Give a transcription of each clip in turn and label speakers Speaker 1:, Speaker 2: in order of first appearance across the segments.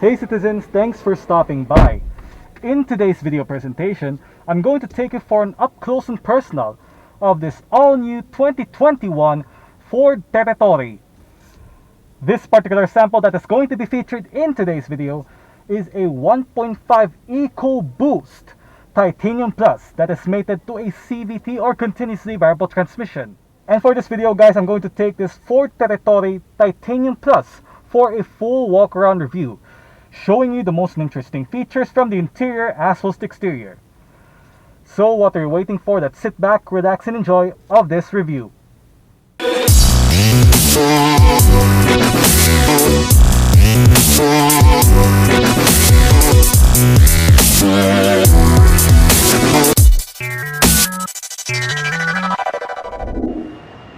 Speaker 1: Hey citizens, thanks for stopping by. In today's video presentation, I'm going to take you for an up close and personal of this all-new 2021 Ford Territory. This particular sample that is going to be featured in today's video is a 1.5 EcoBoost Titanium Plus that is mated to a CVT or continuously variable transmission. And for this video guys, I'm going to take this Ford Territory Titanium Plus for a full walk-around review, showing you the most interesting features from the interior as well as the exterior. So what are you waiting for? Let's sit back, relax, and enjoy of this review.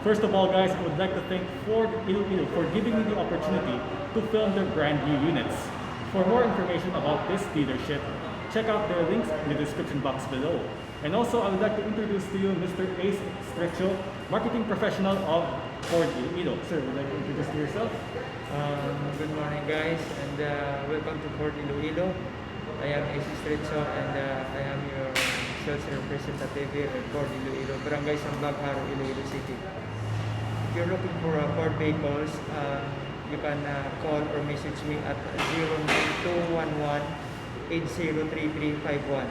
Speaker 1: First of all guys, I would like to thank Ford Iloilo for giving me the opportunity to film their brand new units. For more information about this dealership, check out their links in the description box below. And also, I would like to introduce to you Mr. Ace Estrecho, marketing professional of Ford Iloilo. Sir, would you like to introduce to yourself?
Speaker 2: Good morning guys, and welcome to Ford Iloilo. I am Ace Estrecho, and I am your sales representative here at Ford Iloilo, Barangay Sanglaharo, Iloilo City. If you're looking for Ford vehicles, you can call or message me at 09211-803351.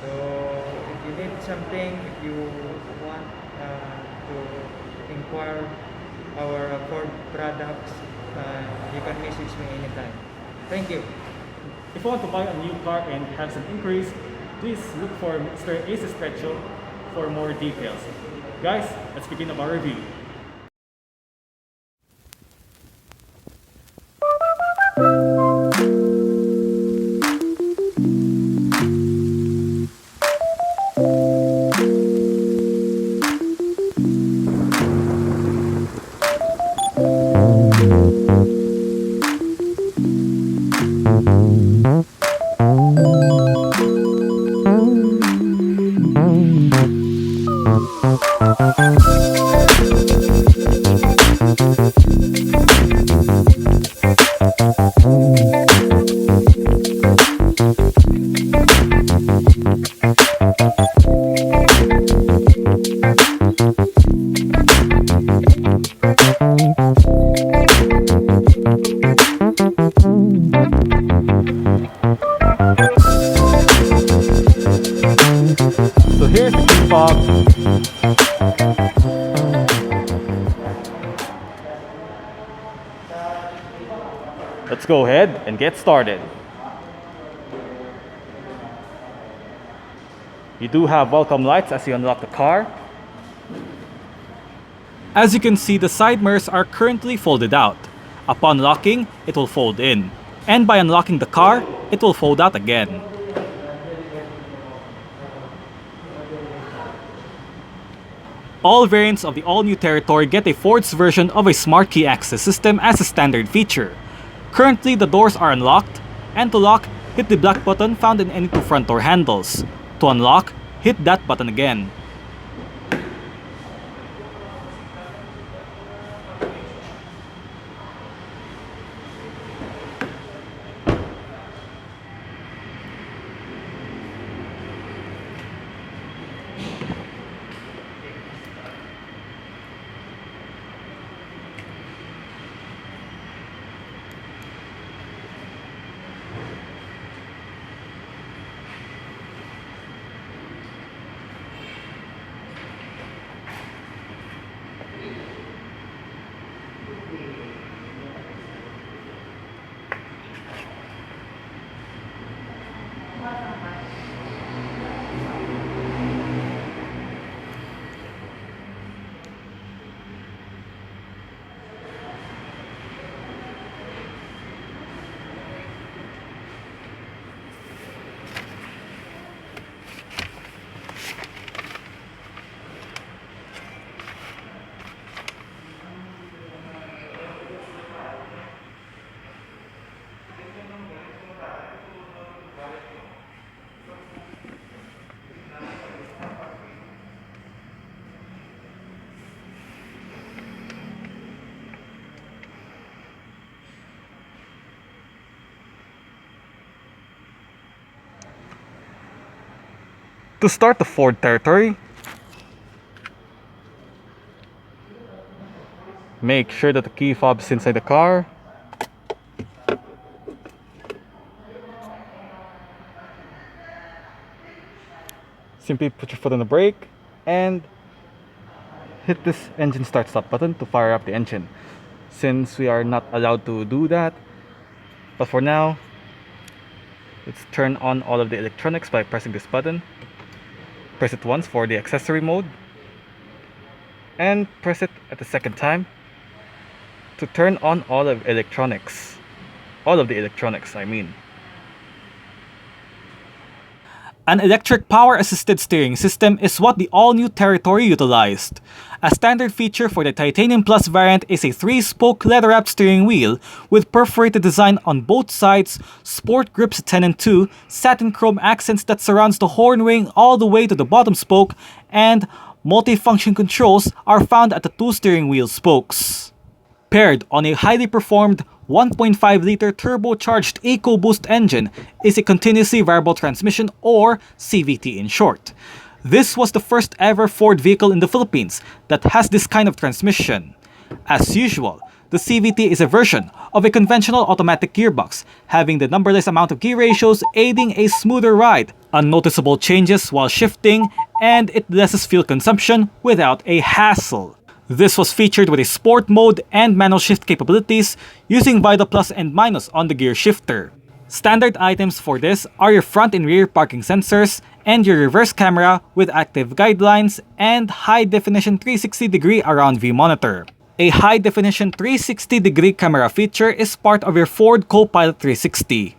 Speaker 2: So if you need something, if you want to inquire our Ford products, you can message me anytime. Thank you.
Speaker 1: If you want to buy a new car and have some inquiries, please look for Mr. Ace Estrecho for more details. Guys, let's begin our review. So here's the key fob. Let's go ahead and get started. You do have welcome lights as you unlock the car. As you can see, the side mirrors are currently folded out. Upon locking, it will fold in. And by unlocking the car, it will fold out again. All variants of the all-new Territory get a Ford's version of a smart key access system as a standard feature. Currently, the doors are unlocked, and to lock, hit the black button found in any two front door handles. To unlock, hit that button again. To start the Ford Territory, make sure that the key fob is inside the car. Simply put your foot on the brake and hit this engine start stop button to fire up the engine. Since we are not allowed to do that, but for now, let's turn on all of the electronics by pressing this button. Press it once for the accessory mode, and press it at the second time to turn on all of electronics. All of the electronics, I mean. An electric power-assisted steering system is what the all-new Territory utilized. A standard feature for the Titanium Plus variant is a 3-spoke leather-wrapped steering wheel with perforated design on both sides, sport grips 10 and 2, satin chrome accents that surrounds the horn ring all the way to the bottom spoke, and multi-function controls are found at the 2 steering wheel spokes. Paired on a highly performed 1.5-liter turbocharged EcoBoost engine is a continuously variable transmission, or CVT in short. This was the first ever Ford vehicle in the Philippines that has this kind of transmission. As usual, the CVT is a version of a conventional automatic gearbox, having the numberless amount of gear ratios aiding a smoother ride, unnoticeable changes while shifting, and it lesses fuel consumption without a hassle. This was featured with a sport mode and manual shift capabilities using Vida Plus and Minus on the gear shifter. Standard items for this are your front and rear parking sensors and your reverse camera with active guidelines and high-definition 360-degree around view monitor. A high-definition 360-degree camera feature is part of your Ford Co-Pilot 360.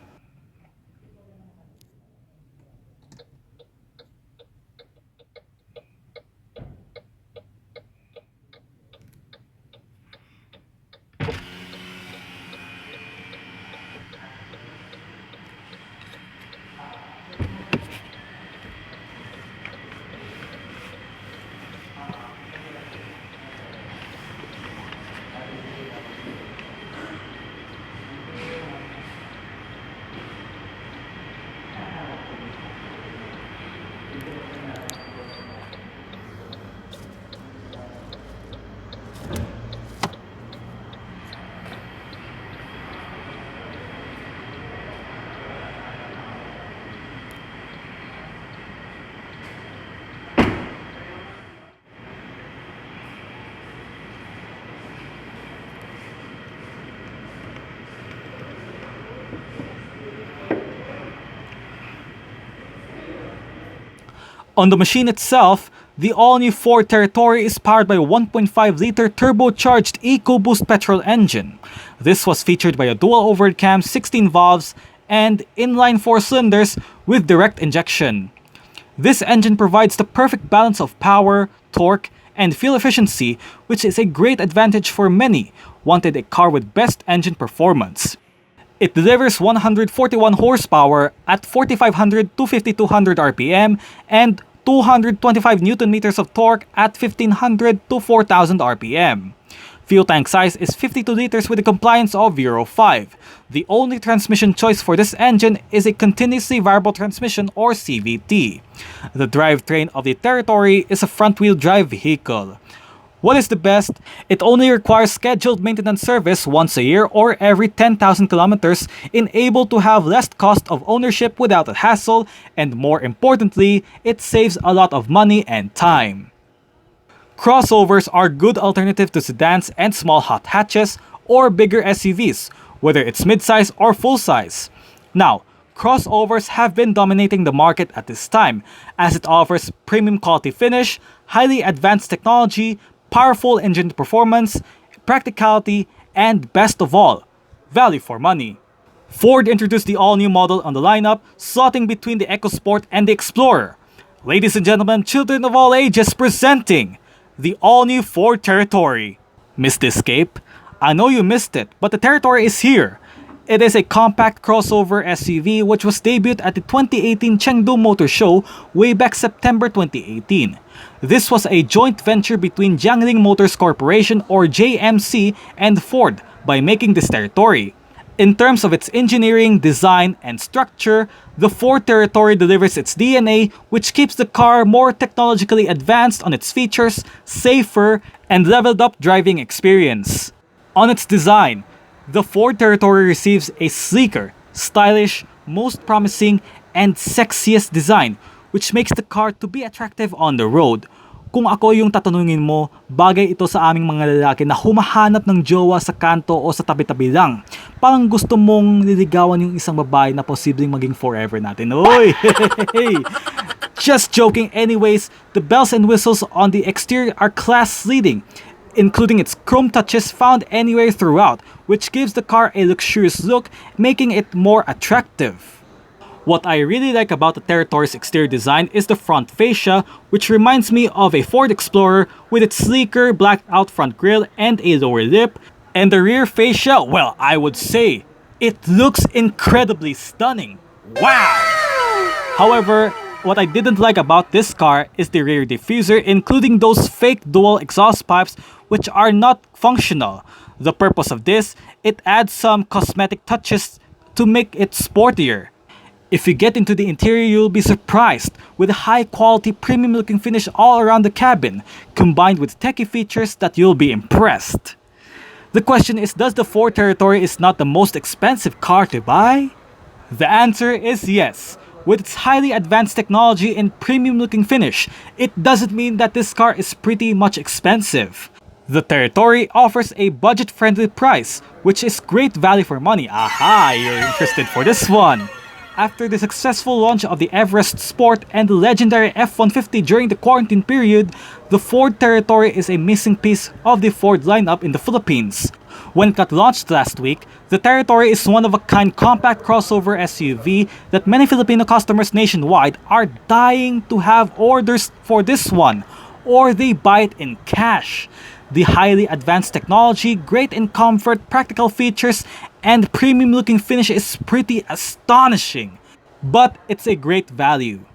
Speaker 1: On the machine itself, the all-new Ford Territory is powered by a 1.5-liter turbocharged EcoBoost petrol engine. This was featured by a dual overhead cam, 16 valves, and inline 4 cylinders with direct injection. This engine provides the perfect balance of power, torque, and fuel efficiency, which is a great advantage for many wanted a car with best engine performance. It delivers 141 horsepower at 4,500 to 5,200 RPM and 225 Nm of torque at 1,500 to 4,000 RPM. Fuel tank size is 52 liters with a compliance of Euro 5. The only transmission choice for this engine is a continuously variable transmission, or CVT. The drivetrain of the Territory is a front-wheel drive vehicle. What is the best? It only requires scheduled maintenance service once a year or every 10,000 kilometers, able to have less cost of ownership without a hassle, and more importantly, it saves a lot of money and time. Crossovers are a good alternative to sedans and small hot hatches or bigger SUVs, whether it's midsize or full-size. Now, crossovers have been dominating the market at this time, as it offers premium quality finish, highly advanced technology, powerful engine performance, practicality, and best of all, value for money. Ford introduced the all-new model on the lineup, slotting between the EcoSport and the Explorer. Ladies and gentlemen, children of all ages, presenting the all-new Ford Territory. Missed the escape? I know you missed it, but the Territory is here. It is a compact crossover SUV which was debuted at the 2018 Chengdu Motor Show way back September 2018. This was a joint venture between Jiangling Motors Corporation, or JMC, and Ford by making this Territory. In terms of its engineering, design, and structure, the Ford Territory delivers its DNA, which keeps the car more technologically advanced on its features, safer, and leveled up driving experience. On its design, the Ford Territory receives a sleeker, stylish, most promising, and sexiest design, which makes the car to be attractive on the road. Kung ako yung tatanungin mo, bagay ito sa aming mga lalaki na humahanap ng jowa sa kanto o sa tabi-tabi lang. Parang gusto mong liligawan yung isang babae na posibleng maging forever natin. Oy! Just joking. Anyways, the bells and whistles on the exterior are class-leading, including its chrome touches found anywhere throughout, which gives the car a luxurious look, making it more attractive. What I really like about the Territory's exterior design is the front fascia, which reminds me of a Ford Explorer with its sleeker blacked out front grille and a lower lip. And the rear fascia, well, I would say, it looks incredibly stunning. Wow! However, what I didn't like about this car is the rear diffuser, including those fake dual exhaust pipes which are not functional. The purpose of this, it adds some cosmetic touches to make it sportier. If you get into the interior, you'll be surprised with a high-quality, premium-looking finish all around the cabin, combined with techie features that you'll be impressed. The question is, does the Ford Territory is not the most expensive car to buy? The answer is yes. With its highly advanced technology and premium-looking finish, it doesn't mean that this car is pretty much expensive. The Territory offers a budget-friendly price, which is great value for money. Aha, you're interested for this one. After the successful launch of the Everest Sport and the legendary F-150 during the quarantine period, the Ford Territory is a missing piece of the Ford lineup in the Philippines. When it got launched last week, the Territory is one-of-a-kind compact crossover SUV that many Filipino customers nationwide are dying to have orders for this one, or they buy it in cash. The highly advanced technology, great in comfort, practical features, and premium-looking finish is pretty astonishing. But it's a great value.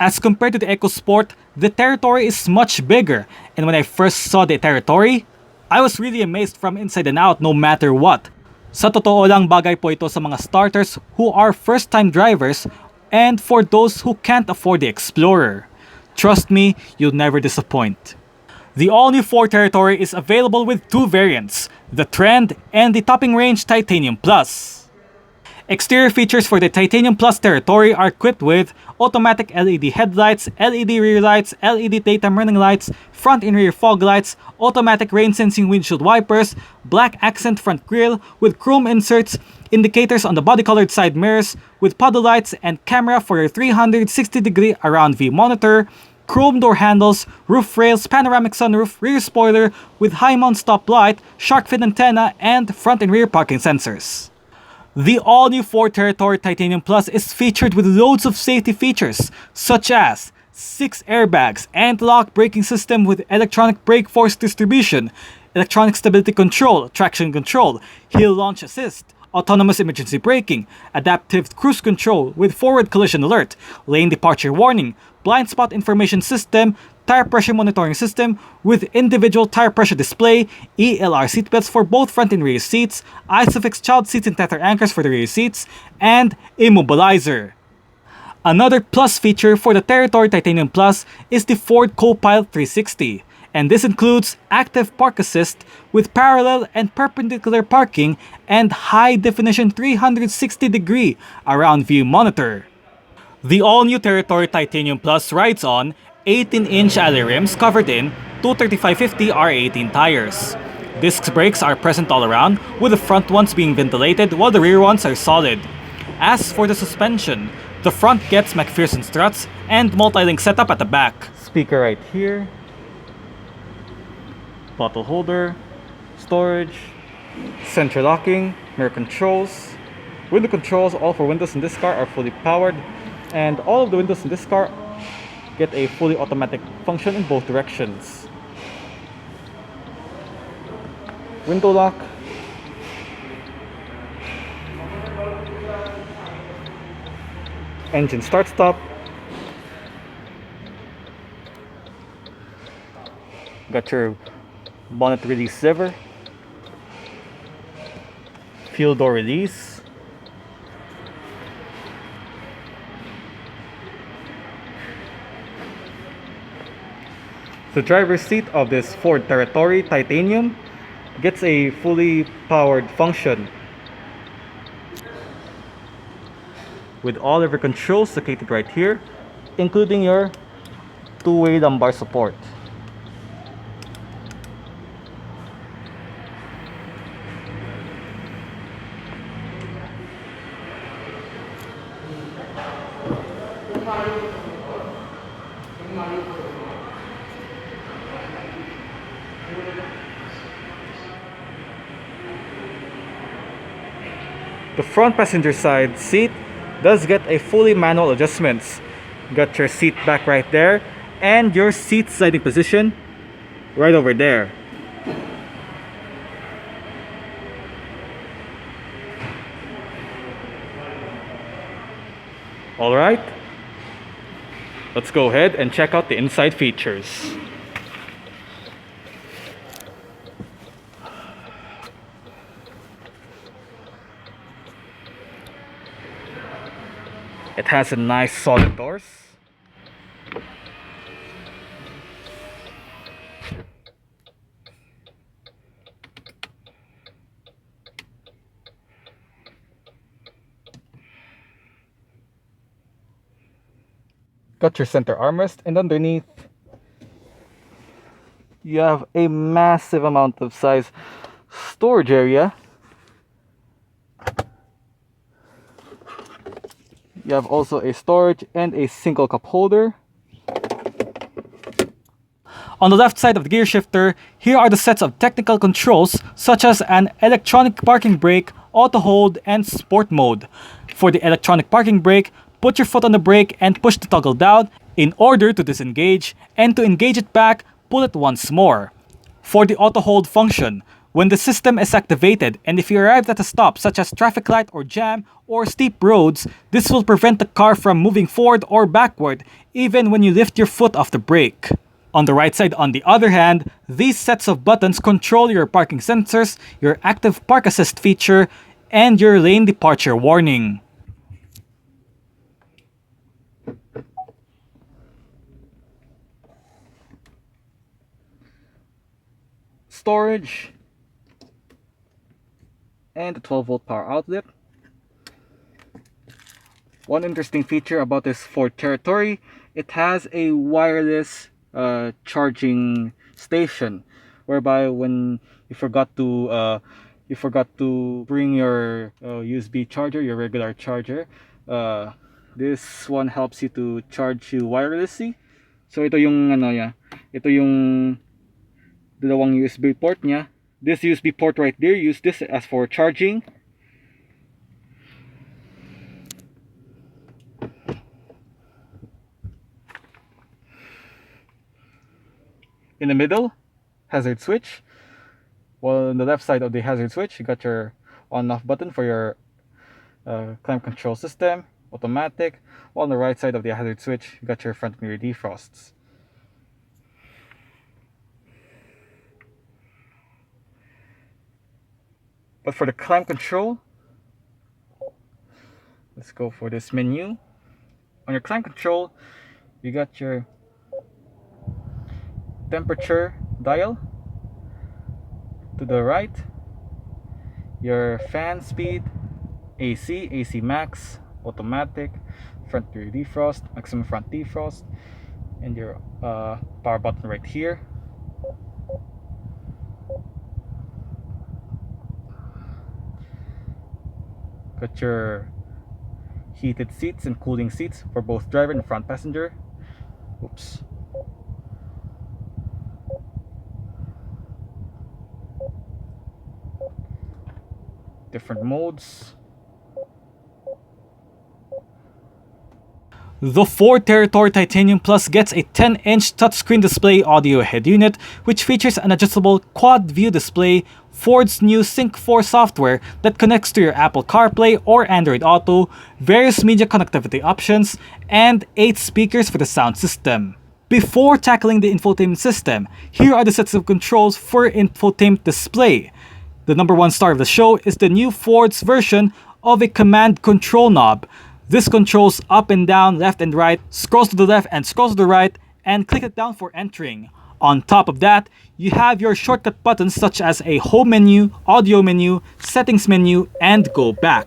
Speaker 1: As compared to the EcoSport, the Territory is much bigger, and when I first saw the Territory, I was really amazed from inside and out no matter what. Sa totoo lang, bagay po ito sa mga starters who are first-time drivers and for those who can't afford the Explorer. Trust me, you'll never disappoint. The all-new Ford Territory is available with two variants, the Trend and the topping range Titanium Plus. Exterior features for the Titanium Plus Territory are equipped with automatic LED headlights, LED rear lights, LED daytime running lights, front and rear fog lights, automatic rain-sensing windshield wipers, black accent front grille with chrome inserts, indicators on the body-colored side mirrors with puddle lights and camera for your 360-degree around view monitor, chrome door handles, roof rails, panoramic sunroof, rear spoiler with high-mount stop light, shark fin antenna, and front and rear parking sensors. The all-new Ford Territory Titanium Plus is featured with loads of safety features such as 6 airbags, anti-lock braking system with electronic brake force distribution, electronic stability control, traction control, hill launch assist, autonomous emergency braking, adaptive cruise control with forward collision alert, lane departure warning, blind spot information system, tire pressure monitoring system with individual tire pressure display, ELR seatbelts for both front and rear seats, ISOFIX child seats and tether anchors for the rear seats, and immobilizer. Another plus feature for the Territory Titanium Plus is the Ford Co-Pilot 360, and this includes active park assist with parallel and perpendicular parking and high-definition 360-degree around view monitor. The all-new Territory Titanium Plus rides on 18-inch alloy rims covered in 235/50 R18 tires. Disc brakes are present all around, with the front ones being ventilated while the rear ones are solid. As for the suspension, the front gets McPherson struts and multi-link setup at the back. Speaker right here, bottle holder, storage, central locking, mirror controls. Window controls, all for windows in this car are fully powered, and all of the windows in this car get a fully automatic function in both directions. Window lock, engine start stop, got your bonnet release lever, fuel door release. The driver's seat of this Ford Territory Titanium gets a fully powered function with all of your controls located right here, including your two-way lumbar support. The front passenger side seat does get a fully manual adjustments. Got your seat back right there and your seat sliding position right over there. Alright, let's go ahead and check out the inside features. It has a nice solid doors. Got your center armrest, and underneath you have a massive amount of size storage area. You have also a storage and a single cup holder. On the left side of the gear shifter, here are the sets of technical controls such as an electronic parking brake, auto hold, and sport mode. For the electronic parking brake, put your foot on the brake and push the toggle down in order to disengage, and to engage it back, pull it once more. For the auto hold function, when the system is activated and if you arrive at a stop such as traffic light or jam or steep roads, this will prevent the car from moving forward or backward even when you lift your foot off the brake. On the right side, on the other hand, these sets of buttons control your parking sensors, your active park assist feature, and your lane departure warning. Storage and a 12-volt power outlet. One interesting feature about this Ford Territory, it has a wireless charging station, whereby when you forgot to bring your USB charger, your regular charger, this one helps you to charge you wirelessly. So ito yung ito yung dalawang USB port niya. This USB port right there, use this as for charging. In the middle, hazard switch. While on the left side of the hazard switch, you got your on-off button for your climate control system, automatic. While on the right side of the hazard switch, you got your front mirror defrosts. But for the climate control, let's go for this menu. On your climate control, you got your temperature dial to the right, your fan speed, AC max, automatic, front rear defrost, maximum front defrost, and your power button right here. Got your heated seats and cooling seats for both driver and front passenger. Oops. Different modes. The Ford Territory Titanium Plus gets a 10-inch touchscreen display audio head unit, which features an adjustable quad-view display, Ford's new Sync 4 software that connects to your Apple CarPlay or Android Auto, various media connectivity options, and 8 speakers for the sound system. Before tackling the infotainment system, here are the sets of controls for infotainment display. The number one star of the show is the new Ford's version of a command control knob. This controls up and down, left and right, scrolls to the left and scrolls to the right, and click it down for entering. On top of that, you have your shortcut buttons such as a home menu, audio menu, settings menu, and go back.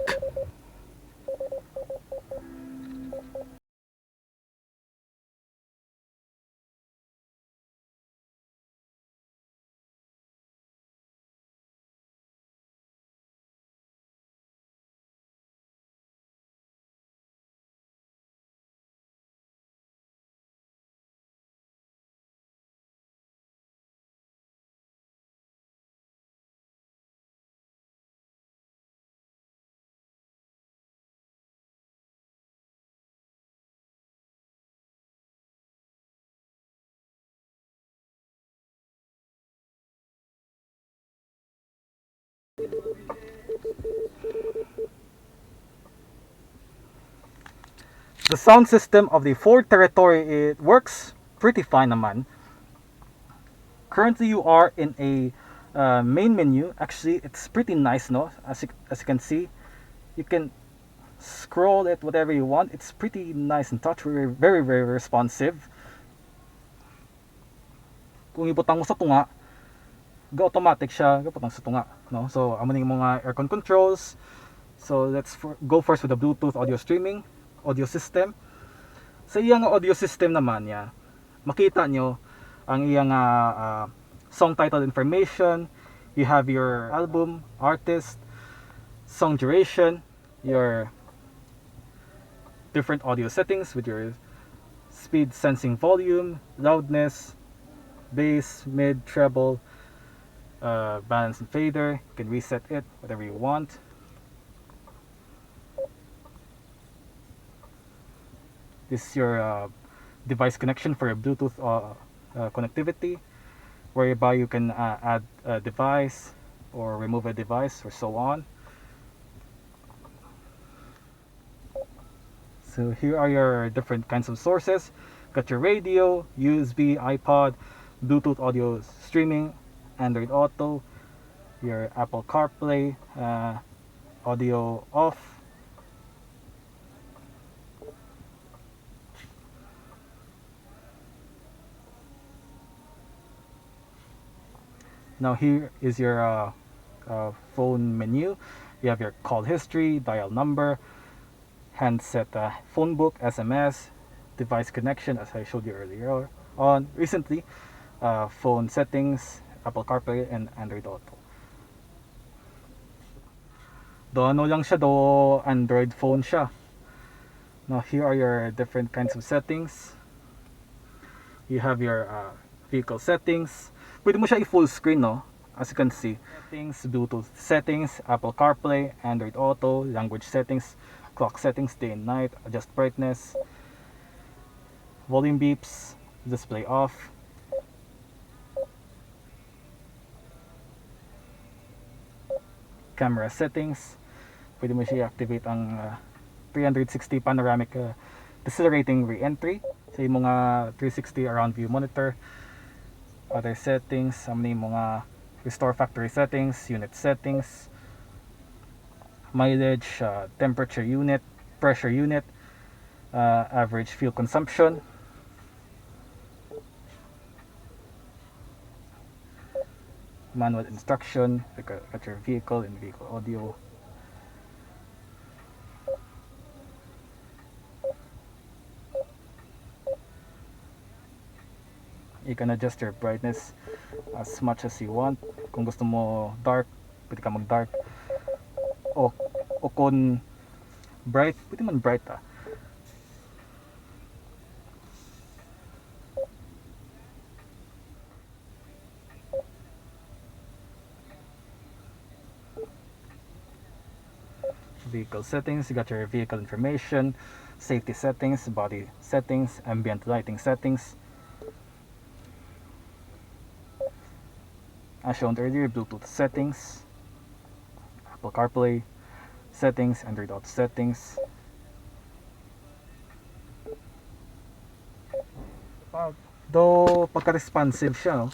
Speaker 1: The sound system of the Ford Territory, it works pretty fine naman. Currently you are in a main menu. Actually, it's pretty nice, no? As you can see, you can scroll it whatever you want. It's pretty nice and touch, very very very responsive. Kung ibutang mo sa tunga, go automatic siya, ibutang sa tunga, no? So amo ning mga aircon controls. So let's go first with the Bluetooth audio streaming audio system. Sa iyang audio system naman ya, makita nyo ang iyang song title information. You have your album, artist, song duration, your different audio settings with your speed sensing volume, loudness, bass, mid, treble, balance and fader. You can reset it whatever you want. This is your device connection for your Bluetooth connectivity, whereby you can add a device or remove a device or so on. So here are your different kinds of sources. Got your radio, USB, iPod, Bluetooth audio streaming, Android Auto, your Apple CarPlay, audio off. Now here is your phone menu. You have your call history, dial number, handset phone book, SMS, device connection as I showed you earlier on. Recently, phone settings, Apple CarPlay, and Android Auto. Do ano lang siya, do Android phone siya. Now here are your different kinds of settings. You have your vehicle settings. Pwede mo siya i-full screen, no? As you can see. Settings, Bluetooth settings, Apple CarPlay, Android Auto, language settings, clock settings, day and night, adjust brightness, volume beeps, display off. Camera settings. Pwede mo siya i-activate ang 360 panoramic decelerating re-entry sa mga 360 around view monitor. Other settings, mga restore factory settings, unit settings, mileage, temperature unit, pressure unit, average fuel consumption, manual instruction, at your vehicle and vehicle audio. You can adjust your brightness as much as you want. Kung gusto mo dark, pwede ka mag-dark. O kung bright, pwede man bright Vehicle settings, you got your vehicle information, safety settings, body settings, ambient lighting settings. As shown earlier, Bluetooth settings, Apple CarPlay settings, Android Auto settings. Though pagka-responsive siya, no?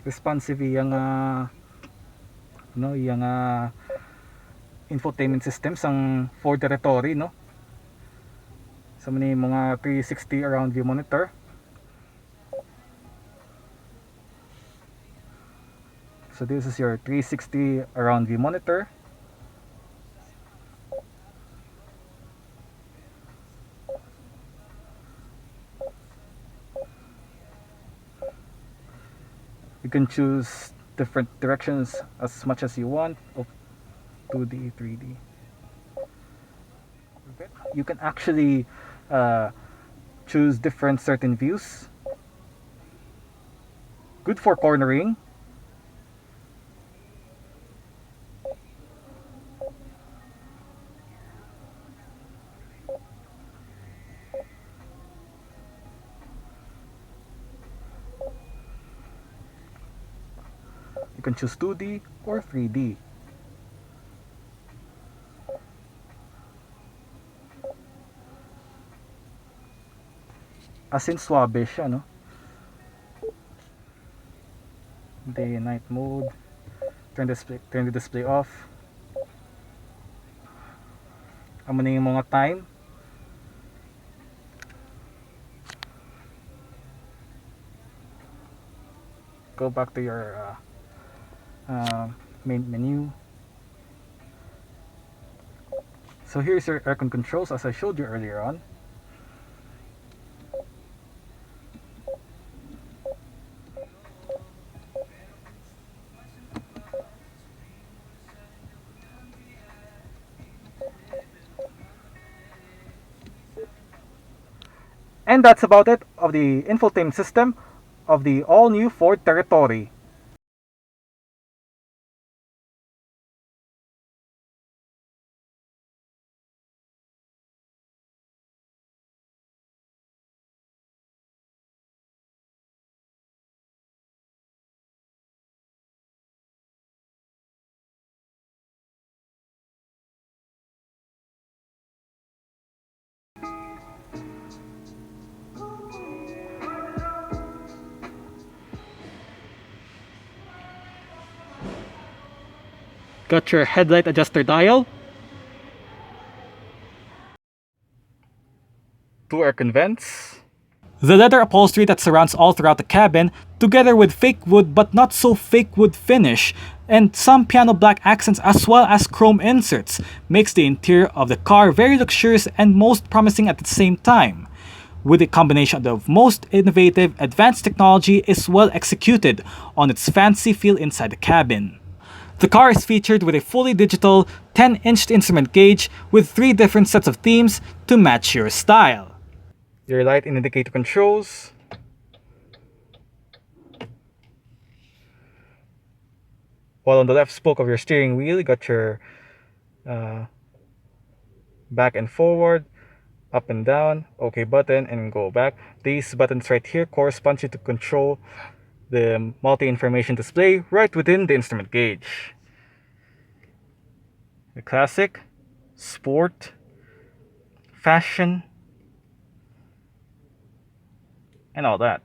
Speaker 1: Responsive yung no, yung infotainment system sang Ford Territory, no. So many mga 360 around view monitor. So this is your 360 around view monitor. You can choose different directions as much as you want, of 2D, 3D. You can actually choose different certain views. Good for cornering. You can choose 2D or 3D. As in swabe siya, no? Day and night mode. Turn the display off. Amo na yung mga time. Go back to your main menu. So here's your aircon controls as I showed you earlier on. And that's about it of the infotainment system of the all-new Ford Territory. Got your headlight adjuster dial, two aircon vents, the leather upholstery that surrounds all throughout the cabin, together with fake wood but not so fake wood finish, and some piano black accents as well as chrome inserts, makes the interior of the car very luxurious and most promising at the same time. With a combination of most innovative advanced technology is well executed on its fancy feel inside the cabin. The car is featured with a fully digital 10-inch instrument gauge with 3 different sets of themes to match your style. Your light and indicator controls. While on the left spoke of your steering wheel, you got your back and forward, up and down, OK button, and go back. These buttons right here correspond you to control the multi-information display right within the instrument gauge. The classic, sport, fashion, and all that.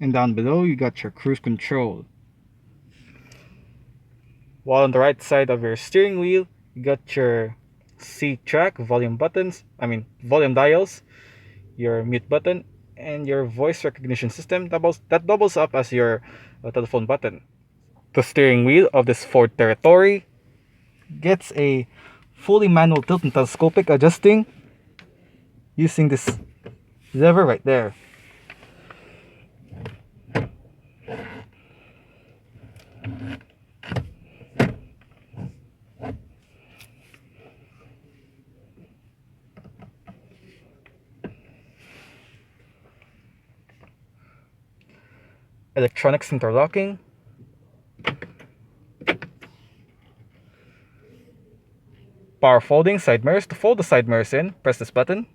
Speaker 1: And down below you got your cruise control. While on the right side of your steering wheel, you got your C track, volume buttons, volume dials, your mute button, and your voice recognition system that doubles up as your telephone button. The steering wheel of this Ford Territory gets a fully manual tilt and telescopic adjusting using this lever right there. Electronics interlocking, power folding side mirrors. To fold the side mirrors in, press this button.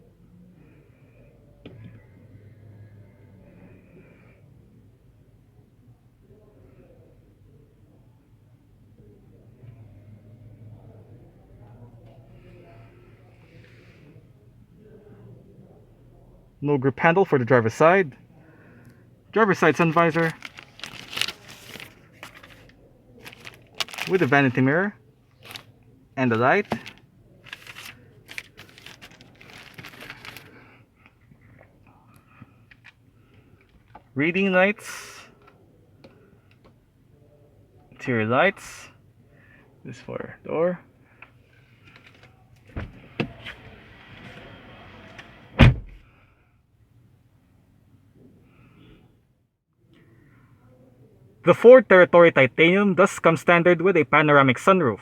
Speaker 1: No grip handle for the driver's side. Driver's side sun visor with a vanity mirror and the light. Reading lights, interior lights, this for door. The Ford Territory Titanium does come standard with a panoramic sunroof.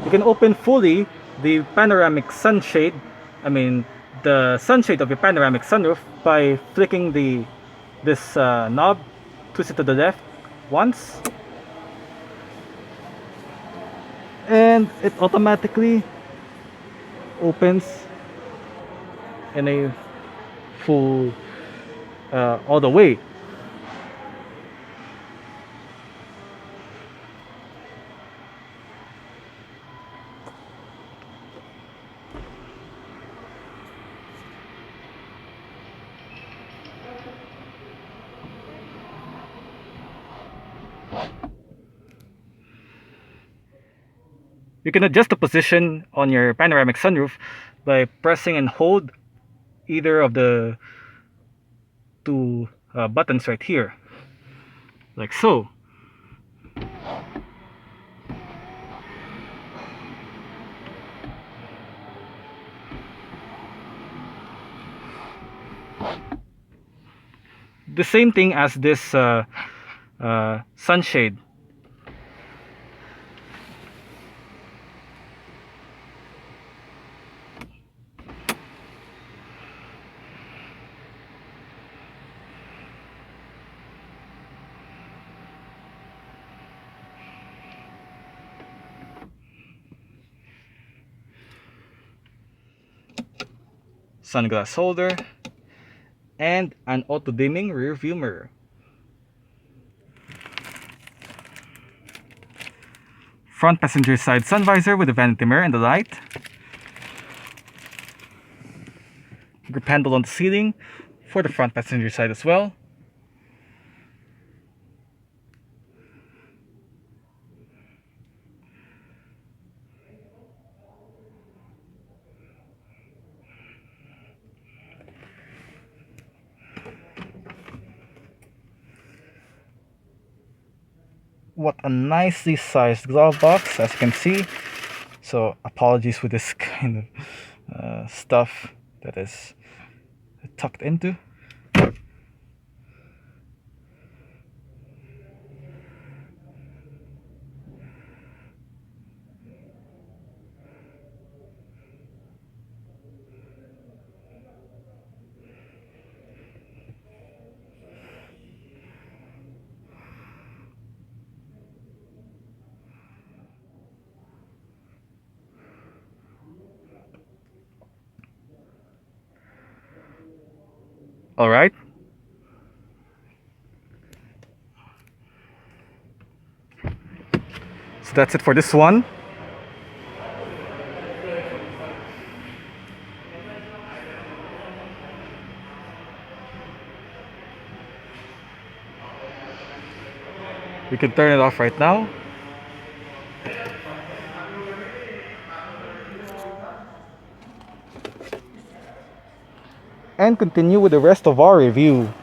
Speaker 1: You can open fully the panoramic sunshade, the sunshade of your panoramic sunroof by flicking this knob, twist it to the left once, and it automatically opens in a full all the way. You can adjust the position on your panoramic sunroof by pressing and hold either of the two buttons right here, like so. The same thing as this sunshade. Sunglass holder, and an auto dimming rear view mirror. Front passenger side sun visor with a vanity mirror and the light. Grip handle on the ceiling for the front passenger side as well. What a nicely sized glove box, as you can see. So apologies for this kind of stuff that is tucked into. Alright, So that's it for this one. We can turn it off right now. And continue with the rest of our review.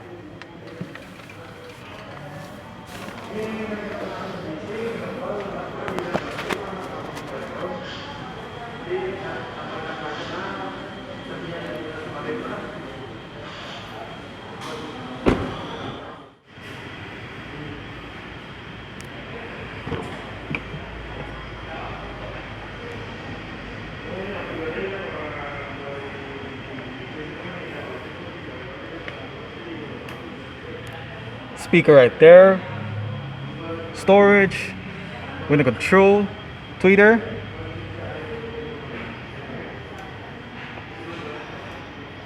Speaker 1: Speaker right there, storage, window control, tweeter.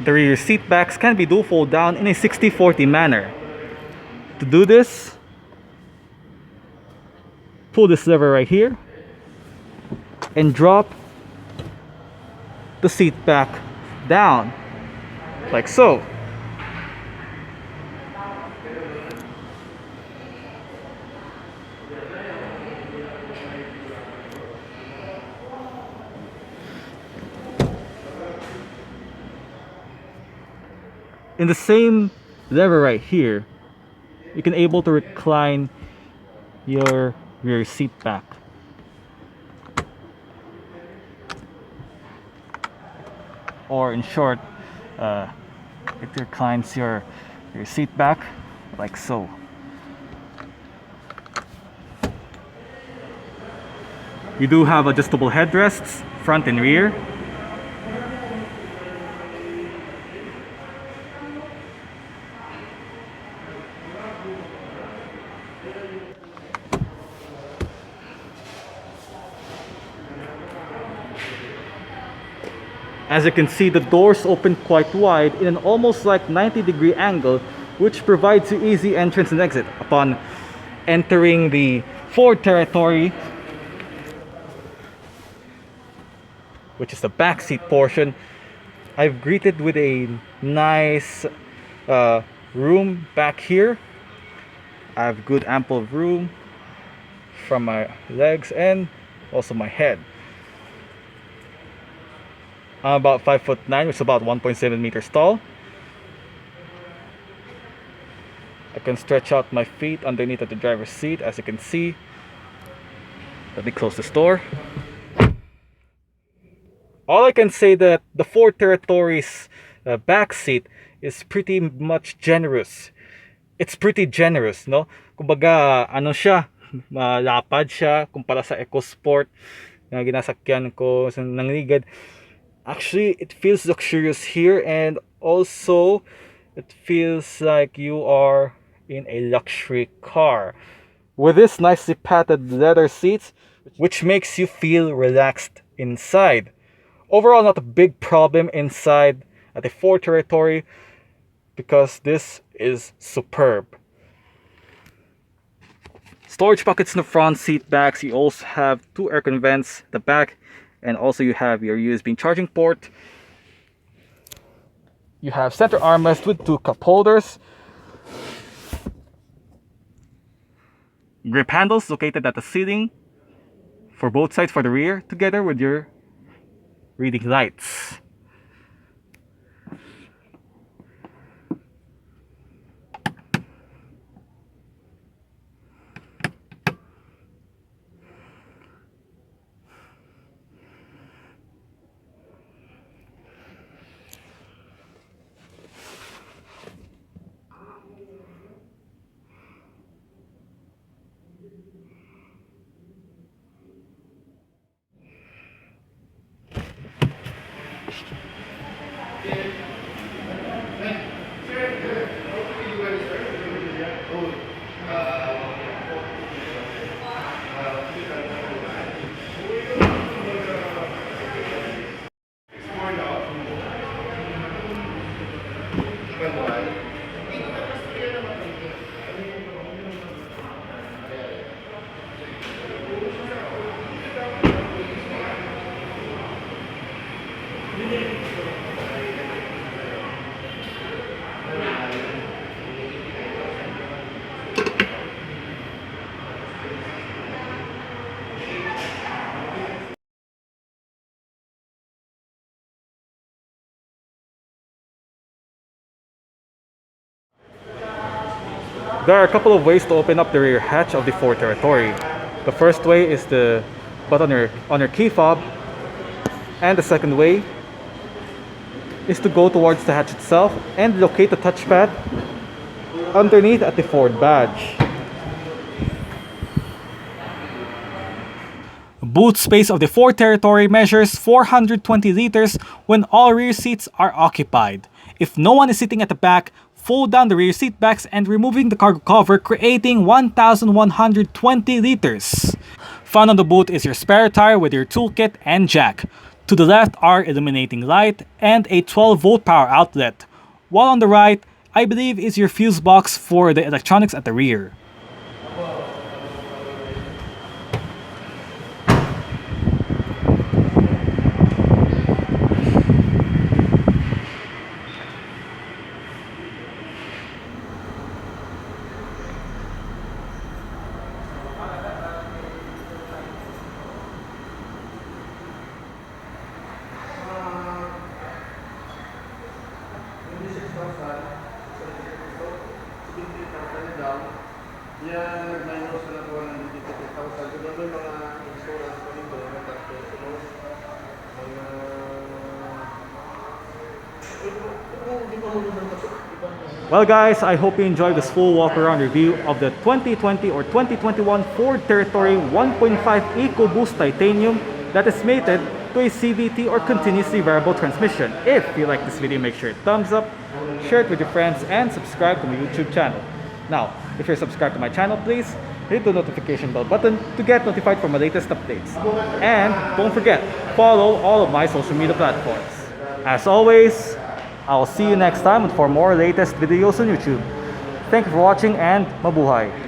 Speaker 1: The rear seat backs can be dual fold down in a 60-40 manner. To do this, pull this lever right here and drop the seat back down like so. In the same lever right here, you can able to recline your rear seat back. Or in short, it reclines your seat back like so. You do have adjustable headrests, front and rear. As you can see, the doors open quite wide in an almost like 90-degree angle, which provides you easy entrance and exit upon entering the Ford territory, which is the backseat portion. I've greeted with a nice room back here. I have good ample room from my legs and also my head. I'm about 5'9", which is about 1.7 meters tall. I can stretch out my feet underneath of the driver's seat, as you can see. Let me close this door. All I can say that the Ford Territory's back seat is pretty much generous. It's pretty generous, no? Kumbaga, ano siya, malapad siya kumpara sa EcoSport na ginasakyan ko sa Nangligad. Actually, it feels luxurious here, and also it feels like you are in a luxury car with this nicely padded leather seats, which makes you feel relaxed inside. Overall, not a big problem inside at the Ford Territory because this is superb. Storage pockets in the front seat backs. You also have two aircon vents at the back, and also you have your USB charging port. You have center armrest with two cup holders. Grip handles located at the ceiling for both sides for the rear, together with your reading lights. There are a couple of ways to open up the rear hatch of the Ford Territory. The first way is the button on your key fob, and the second way is to go towards the hatch itself and locate the touchpad underneath at the Ford badge. Boot space of the Ford Territory measures 420 liters when all rear seats are occupied. If no one is sitting at the back, fold down the rear seat backs and removing the cargo cover, creating 1,120 liters. Found on the boot is your spare tire with your toolkit and jack. To the left are illuminating light and a 12-volt power outlet. While on the right, I believe is your fuse box for the electronics at the rear. Well guys, I hope you enjoyed this full walk-around review of the 2020 or 2021 Ford Territory 1.5 EcoBoost Titanium that is mated to a CVT or continuously variable transmission. If you like this video, make sure you thumbs up, share it with your friends, and subscribe to my YouTube channel. Now, if you're subscribed to my channel, please hit the notification bell button to get notified for my latest updates. And don't forget, follow all of my social media platforms. As always, I'll see you next time for more latest videos on YouTube. Thank you for watching and mabuhay!